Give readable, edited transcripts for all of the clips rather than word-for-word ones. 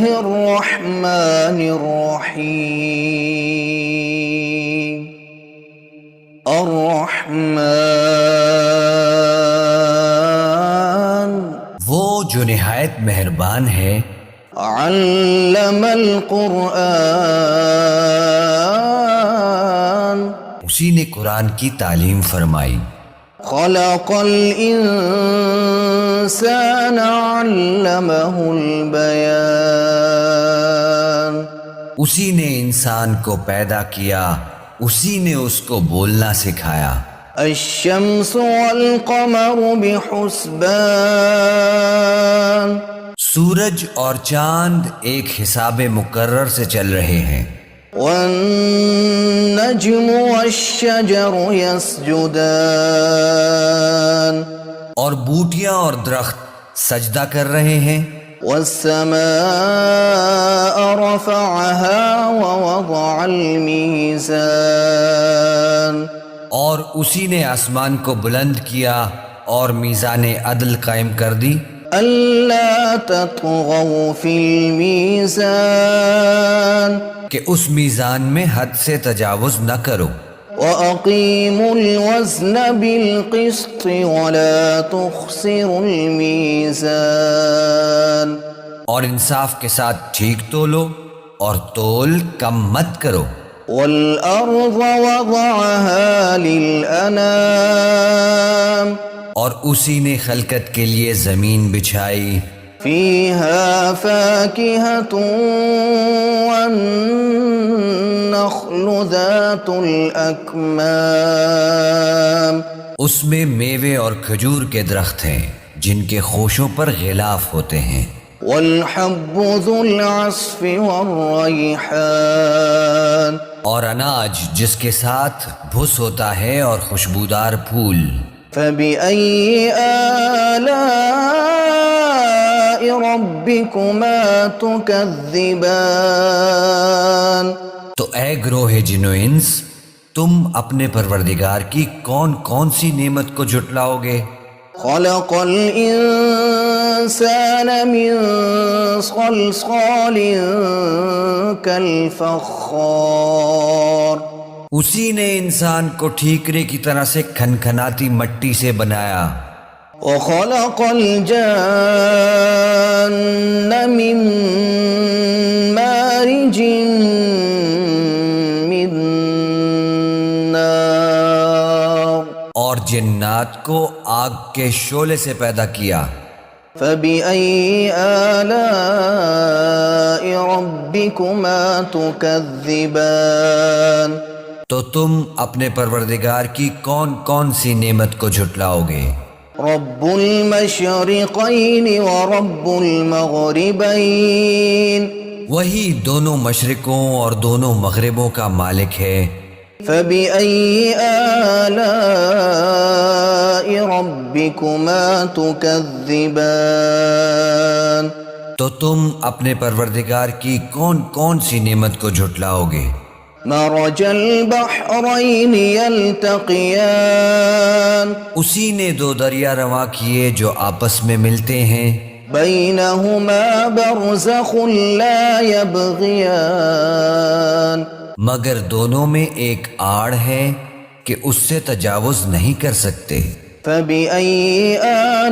الرحمن الرحیم الرحمن وہ جو نہایت مہربان ہے، علم القرآن اسی نے قرآن کی تعلیم فرمائی، خلق الانسان علمہ البیان اسی نے انسان کو پیدا کیا، اسی نے اس کو بولنا سکھایا۔ الشمس والقمر بحسبان سورج اور چاند ایک حساب مقرر سے چل رہے ہیں، والنجم والشجر يسجدان اور بوٹیاں اور درخت سجدہ کر رہے ہیں۔ والسماء رفعها ووضع الميزان اور اسی نے آسمان کو بلند کیا اور میزان عدل قائم کر دی، ألا تطغوا في الميزان کہ اس میزان میں حد سے تجاوز نہ کرو، وأقيموا الوزن بالقسط ولا تخسروا الميزان اور انصاف کے ساتھ ٹھیک تولو اور تول کم مت کرو۔ والأرض وضعها للأنام اور اسی نے خلقت کے لیے زمین بچھائی، فيها فاكهة والنخل ذات الأكمام اس میں میوے اور کھجور کے درخت ہیں جن کے خوشوں پر غلاف ہوتے ہیں، والحب ذو العصف والريحان اور اناج جس کے ساتھ بھس ہوتا ہے اور خوشبودار پھول۔ فبأي آلاء ربكما تكذبان تو اے گروہ جن و انس، تم اپنے پروردگار کی کون کون سی نعمت کو جھٹلاؤ گے؟ خلق الإنسان من صلصال كالفخار اسی نے انسان کو ٹھیکرے کی طرح سے کھنکھناتی مٹی سے بنایا، وخلق الجان من مارج من نار اور جنات کو آگ کے شعلے سے پیدا کیا۔ فبأي آلاء ربكما تكذبان تو تم اپنے پروردگار کی کون کون سی نعمت کو جھٹلاؤ گے؟ رب المشرقين ورب المغربين وہی دونوں مشرقوں اور دونوں مغربوں کا مالک ہے۔ فبأي آلاء ربكما تكذبان تو تم اپنے پروردگار کی کون کون سی نعمت کو جھٹلاؤ گے؟ مرج البحرين يلتقيان اسی نے دو دریا رواں کیے جو آپس میں ملتے ہیں، بينهما برزخ لا يبغيان مگر دونوں میں ایک آڑ ہے کہ اس سے تجاوز نہیں کر سکتے۔ فبأي آلاء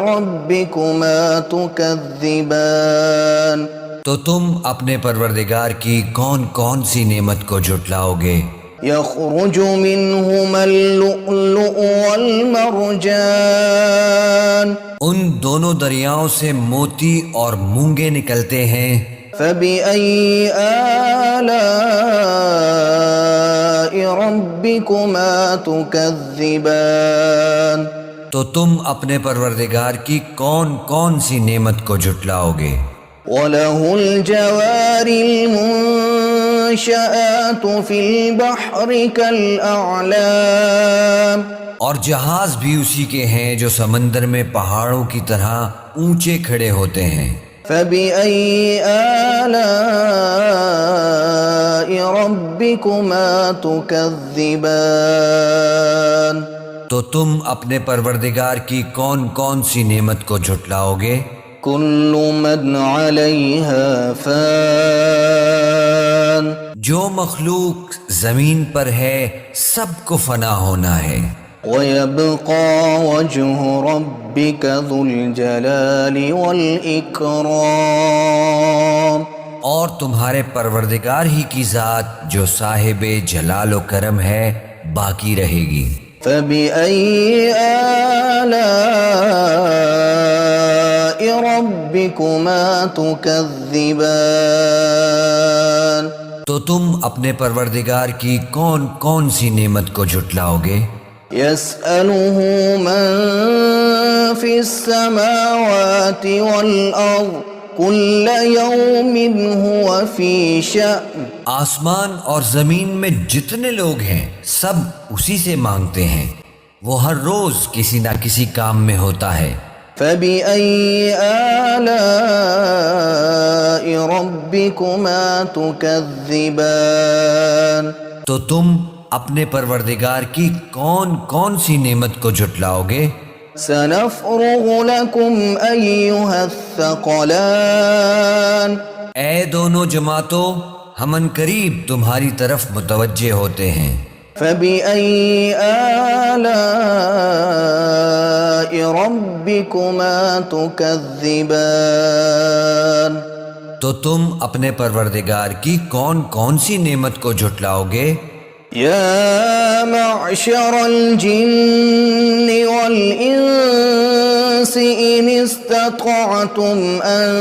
ربكما تكذبان تو تم اپنے پروردگار کی کون کون سی نعمت کو جھٹلاؤ گے؟ يخرج منهما اللؤلؤ والمرجان ان دونوں دریاؤں سے موتی اور مونگے نکلتے ہیں۔ فبأي آلاء ربكما تكذبان تو تم اپنے پروردگار کی کون کون سی نعمت کو جھٹلاؤ گے؟ وله الجوار المنشآت في البحر كالأعلام اور جہاز بھی اسی کے ہیں جو سمندر میں پہاڑوں کی طرح اونچے کھڑے ہوتے ہیں۔ فبأي آلاء ربكما تكذبان تو تم اپنے پروردگار کی کون کون سی نعمت کو جھٹلاؤ گے؟ كل من عليها فان جو مخلوق زمین پر ہے سب کو فنا ہونا ہے، ويبقى وجه ربك ذو الجلال والإكرام اور تمہارے پروردگار ہی کی ذات جو صاحب جلال و کرم ہے باقی رہے گی۔ فبأي آلاء ربكما تكذبان تو تم اپنے پروردگار کی کون کون سی نعمت کو جھٹلاؤ گے؟ يسأله من في السماوات والأرض كل يوم هو في شأن آسمان اور زمین میں جتنے لوگ ہیں سب اسی سے مانگتے ہیں، وہ ہر روز کسی نہ کسی کام میں ہوتا ہے۔ فبأي آلاء ربكما تكذبان تو تم اپنے پروردگار کی کون کون سی نعمت کو جھٹلاؤ گے؟ سنفرغ لكم أيها الثقلان اے دونوں جماعتوں، ہم ان قریب تمہاری طرف متوجہ ہوتے ہیں۔ فبأي آلاء ربكما تكذبان تو تم اپنے پروردگار کی کون کون سی نعمت کو جھٹلاؤ گے؟ يا معشر الجن والإنس إن استطعتم أن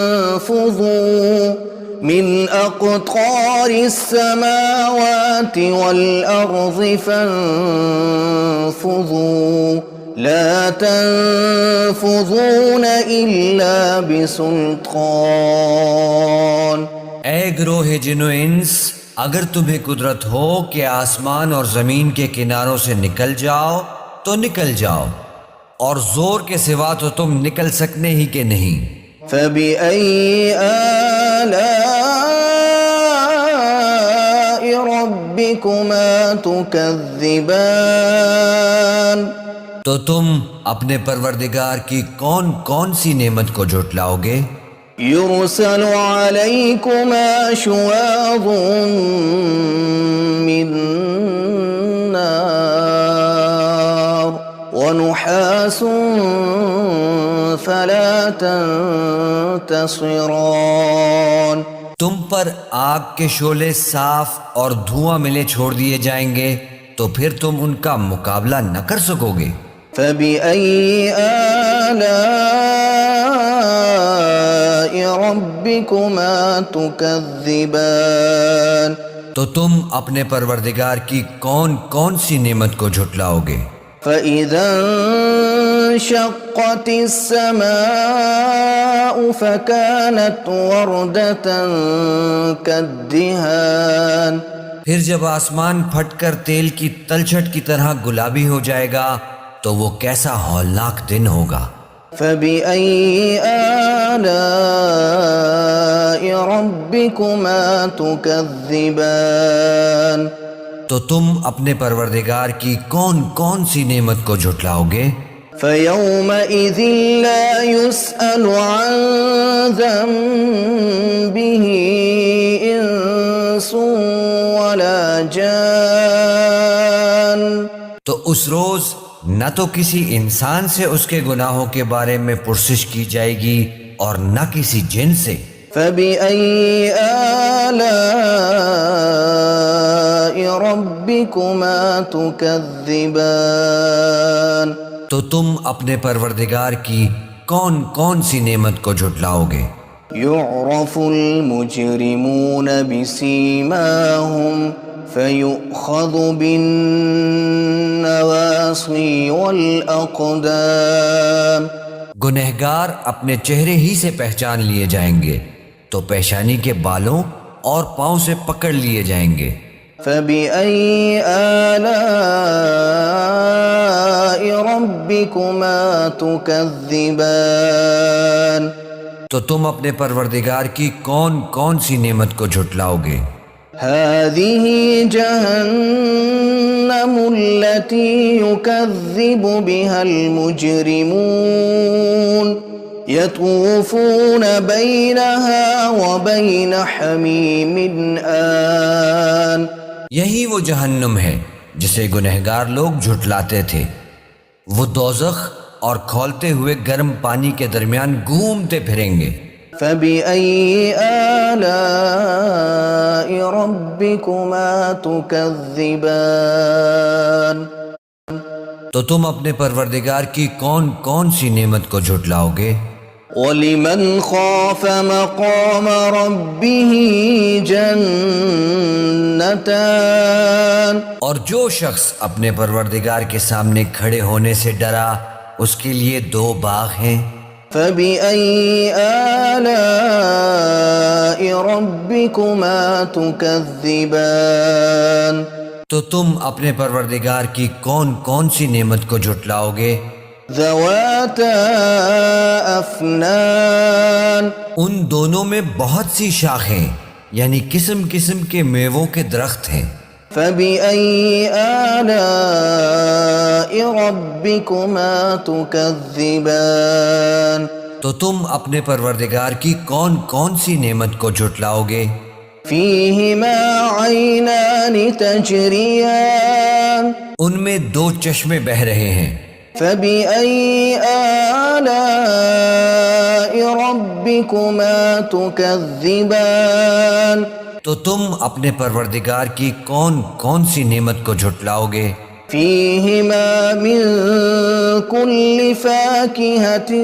تنفذوا من أقطار السماوات والأرض فانفذوا لا تنفذون إلا بسلطان اے گروہ جن و انس، اگر تمہیں قدرت ہو کہ آسمان اور زمین کے کناروں سے نکل جاؤ تو نکل جاؤ، اور زور کے سوا تو تم نکل سکنے ہی کہ نہیں۔ فبأي آلاء ربكما تكذبان تو تم اپنے پروردگار کی کون کون سی نعمت کو جھٹلاؤ گے؟ يرسل عليكما شواظ من نار ونحاس فلا تنتصران تم پر آگ کے شعلے صاف اور دھواں ملے چھوڑ دیے جائیں گے تو پھر تم ان کا مقابلہ نہ کر سکو گے۔ فبأي آلاء ربكما تكذبان تو تم اپنے پروردگار کی کون کون سی نعمت کو جھٹلاؤ گے؟ فإذا انشقت السماء فكانت وردة كالدهان پھر جب آسمان پھٹ کر تیل کی تلچھٹ کی طرح گلابی ہو جائے گا تو وہ کیسا ہولناک دن ہوگا۔ فبأي آلاء ربكما تكذبان تو تم اپنے پروردگار کی کون کون سی نعمت کو جھٹلاؤ گے؟ فيومئذ لا يسأل عن ذنبه إنس ولا جان تو اس روز نہ تو کسی انسان سے اس کے گناہوں کے بارے میں پرسش کی جائے گی اور نہ کسی جن سے۔ فبأي آلاء ربكما تكذبان تو تم اپنے پروردگار کی کون کون سی نعمت کو جھٹلاؤ گے؟ يعرف المجرمون بسيماهم فيؤخذ بالنواصي والأقدام گنہگار اپنے چہرے ہی سے پہچان لیے جائیں گے تو پیشانی کے بالوں اور پاؤں سے پکڑ لیے جائیں گے۔ فبأي آلاء ربكما تكذبان تو تم اپنے پروردگار کی کون کون سی نعمت کو جھٹلاؤ گے؟ هذه جهنم التي يكذب بها المجرمون يطوفون بينها وبين حميم آن. یہی وہ جہنم ہے جسے گنہگار لوگ جھٹلاتے تھے. وہ دوزخ اور کھولتے ہوئے گرم پانی کے درمیان گھومتے پھریں گے. فبأي آلاء ربكما تكذبان. تو تم اپنے پروردگار کی کون کون سی نعمت کو جھٹلاؤ گے؟ وَلِمَنْ خَافَ مَقَامَ رَبِّهِ جَنَّتَانِ. اور جو شخص اپنے پروردگار کے سامنے کھڑے ہونے سے ڈرا اس کے لیے 2 باغ ہیں. فَبِأَيِّ آلَاءِ رَبِّكُمَا تُكَذِّبَانِ. تو تم اپنے پروردگار کی کون کون سی نعمت کو جھٹلاؤ گے؟ ذَوَاتَا أَفْنَانٍ. ان دونوں میں بہت سی شاخیں یعنی قسم قسم کے میووں کے درخت ہیں. فَبِأَيِّ آلَاءِ رَبِّكُمَا تُكَذِّبَانِ. تو تم اپنے پروردگار کی کون کون سی نعمت کو جھٹلاؤ گے؟ فِيهِمَا عَيْنَانِ تَجْرِيَانِ. ان میں 2 چشمے بہہ رہے ہیں. فَبِأَيِّ آلَاءِ رَبِّكُمَا تُكَذِّبَانِ. تو تم اپنے پروردگار کی کون کون سی نعمت کو جھٹلاؤ گے؟ فِيهِمَا مِن كُلِّ فَاكِهَةٍ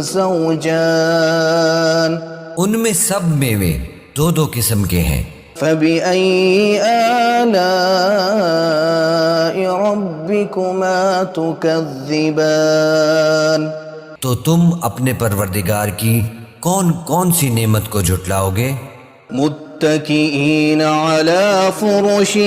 زَوْجَانِ. ان میں سب میوے 2 قسم کے ہیں. فَبِأَيِّ آلَاءِ رَبِّكُمَا تُكَذِّبَانِ. تو تم اپنے پروردگار کی کون کون سی نعمت کو جھٹلاؤ گے؟ متكئين على فرش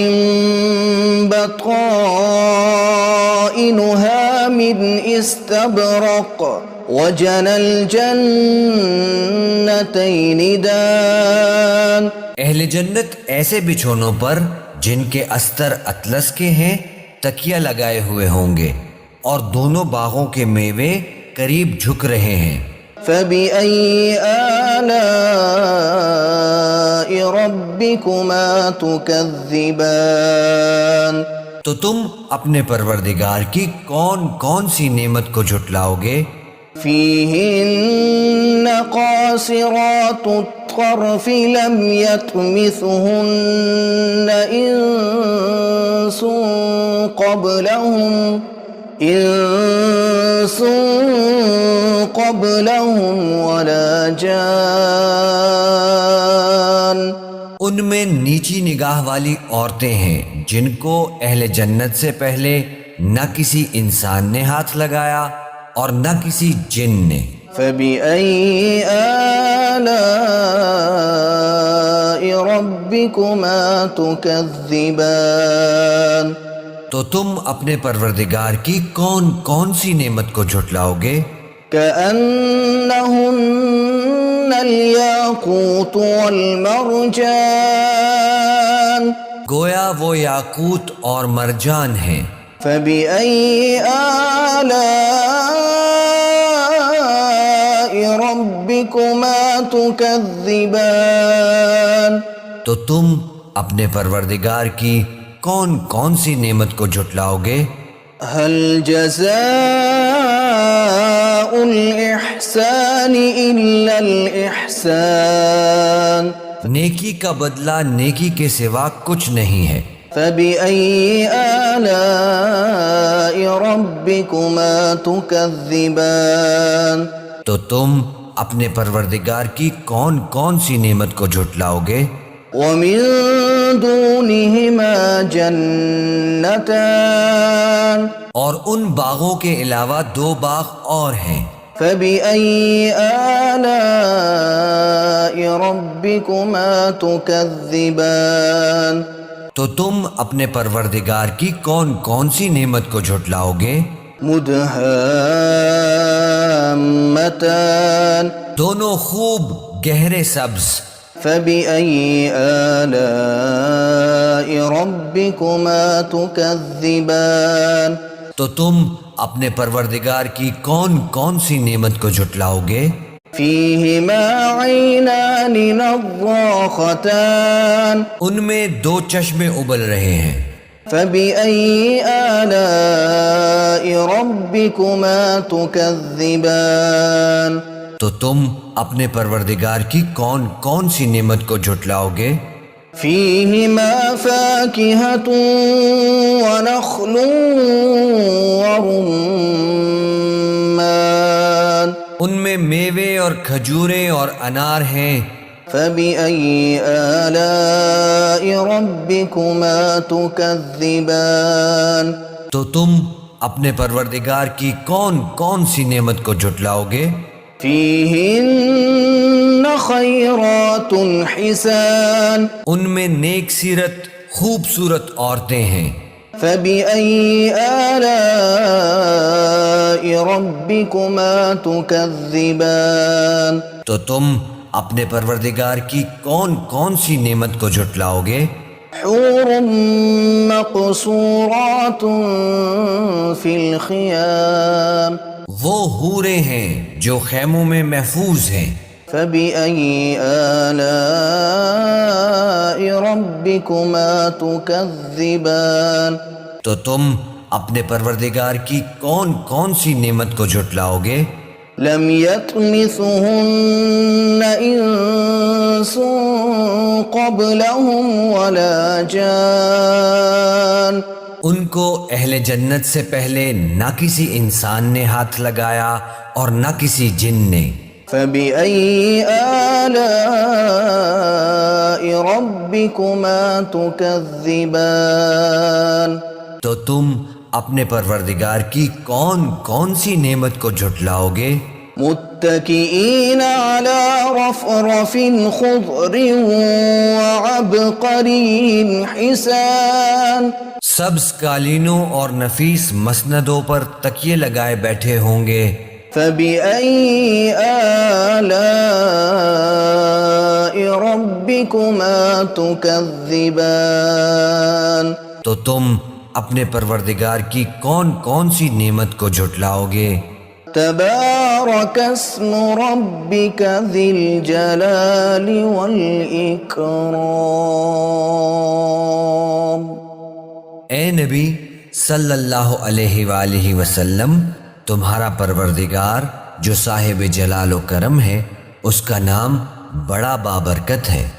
بطائنها من استبرق وجنى الجنتين دان. اہل جنت ایسے بچھونوں پر جن کے استر اطلس کے ہیں تکیہ لگائے ہوئے ہوں گے اور دونوں باغوں کے میوے قریب جھک رہے ہیں. فَبِأَيِّ آلَاءِ رَبِّكُمَا تُكَذِّبَانِ. تو تم اپنے پروردگار کی کون کون سی نعمت کو جھٹلاؤ گے؟ فِيهِنَّ قَاصِرَاتُ الطَّرْفِ لَمْ يَطْمِثْهُنَّ إِنسٌ قَبْلَهُمْ وَلَا جَانٌ. ان میں نیچی نگاہ والی عورتیں ہیں جن کو اہل جنت سے پہلے نہ کسی انسان نے ہاتھ لگایا اور نہ کسی جن نے. فَبِأَيِّ آلَاءِ رَبِّكُمَا تُكَذِّبَانِ. تو تم اپنے پروردگار کی کون کون سی نعمت کو جھٹلاؤ گے؟ كَأَنَّهُنَّ الْيَاقُوتُ وَالْمَرْجَانُ. گویا وہ یاقوت اور مرجان ہیں. فَبِأَيِّ آلَاءِ رَبِّكُمَا تُكَذِّبَانِ. تو تم اپنے پروردگار کی کون کون سی نعمت کو جھٹلاؤ گے؟ هل جزاء الإحسان إلا الإحسان. نیکی کا بدلہ نیکی کے سوا کچھ نہیں ہے. فَبِأَيِّ آلَاءِ رَبِّكُمَا تُكَذِّبَانِ. تو تم اپنے پروردگار کی کون کون سی نعمت کو جھٹلاؤ گے؟ وَمِن دُونِهِمَا جَنَّتَانِ. اور ان باغوں کے علاوہ 2 باغ اور ہیں. فَبِأَيِّ آلَاءِ رَبِّكُمَا تُكَذِّبَانِ. تو تم اپنے پروردگار کی کون کون سی نعمت کو جھٹلاؤ گے؟ مُدْهَامَّتَانِ. دونوں خوب گہرے سبز. فبأي آلاء ربكما تكذبان تو تم اپنے پروردگار کی کون کون سی نعمت کو جھٹلاؤ گے؟ فيهما عينان نضاختان ان میں دو چشمے ابل رہے ہیں۔ فبأي آلاء ربكما تكذبان تو تم اپنے پروردگار کی کون کون سی نعمت کو جھٹلاؤ گے؟ فيهما فاكهة ونخل ورمان ان میں میوے اور کھجوریں اور انار ہیں۔ فبأي آلاء ربكما تكذبان تو تم اپنے پروردگار کی کون کون سی نعمت کو جھٹلاؤ گے؟ فيهن خيرات حسان ان میں نیک سیرت خوبصورت عورتیں ہیں۔ فبأي آلاء ربكما تكذبان تو تم اپنے پروردگار کی کون کون سی نعمت کو جھٹلاؤ گے؟ حور مقصورات في الخيام وہ حوریں ہیں جو خیموں میں محفوظ ہیں۔ فبأي آلاء ربكما تكذبان تو تم اپنے پروردگار کی کون کون سی نعمت کو جھٹلاؤ گے؟ لم يطمثهن انس قبلهم ولا جان ان کو اہل جنت سے پہلے نہ کسی انسان نے ہاتھ لگایا اور نہ کسی جن نے۔ فبأي آلاء ربكما تكذبان تو تم اپنے پروردگار کی کون کون سی نعمت کو جھٹلاؤ گے؟ متكئين على رفرف خضر وعبقري حسان سبز قالینوں اور نفیس مسندوں پر تکیے لگائے بیٹھے ہوں گے۔ فبأي آلاء ربكما تكذبان تو تم اپنے پروردگار کی کون کون سی نعمت کو جھٹلاؤ گے؟ تبارك اسم ربك ذي الجلال والإكرام اے نبی صلی اللہ علیہ وآلہ وسلم، تمہارا پروردگار جو صاحب جلال و کرم ہے، اس کا نام بڑا بابرکت ہے۔